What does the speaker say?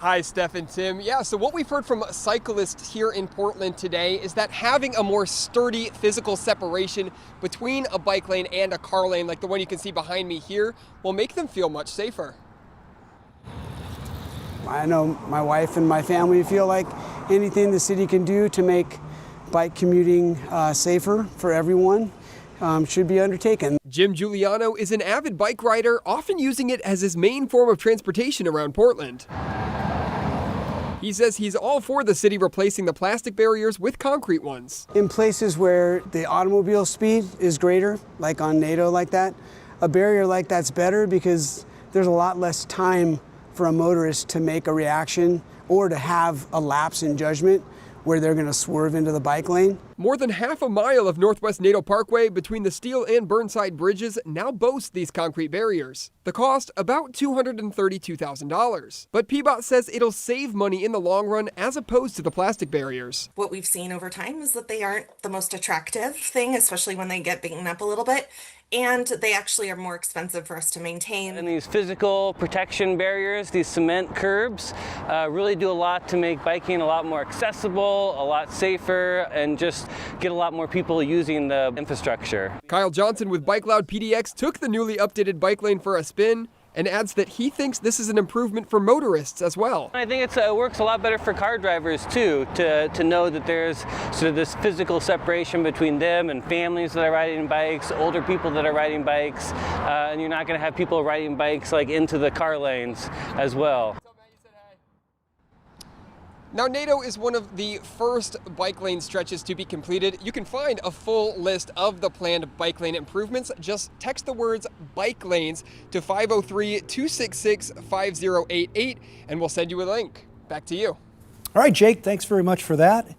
Hi, Steph and Tim. Yeah, so what we've heard from cyclists here in Portland today is that having a more sturdy physical separation between a bike lane and a car lane, like the one you can see behind me here, will make them feel much safer. I know my wife and my family feel like anything the city can do to make bike commuting safer for everyone should be undertaken. Jim Giuliano is an avid bike rider, often using it as his main form of transportation around Portland. He says he's all for the city replacing the plastic barriers with concrete ones. In places where the automobile speed is greater, like on NATO like that, a barrier like that's better because there's a lot less time for a motorist to make a reaction or to have a lapse in judgment where they're going to swerve into the bike lane. More than half a mile of Northwest NATO Parkway between the Steel and Burnside bridges now boast these concrete barriers. The cost, about $232,000. But PBOT says it'll save money in the long run as opposed to the plastic barriers. What we've seen over time is that they aren't the most attractive thing, especially when they get beaten up a little bit. And they actually are more expensive for us to maintain. And these physical protection barriers, these cement curbs, really do a lot to make biking a lot more accessible, a lot safer, and just get a lot more people using the infrastructure. Kyle Johnson with Bike Loud PDX took the newly updated bike lane for a spin and adds that he thinks this is an improvement for motorists as well. I think it works a lot better for car drivers too, to know that there's sort of this physical separation between them and families that are riding bikes, older people that are riding bikes, and you're not going to have people riding bikes like into the car lanes as well. Now, NATO is one of the first bike lane stretches to be completed. You can find a full list of the planned bike lane improvements. Just text the words bike lanes to 503-266-5088 and we'll send you a link. Back to you. All right, Jake, thanks very much for that.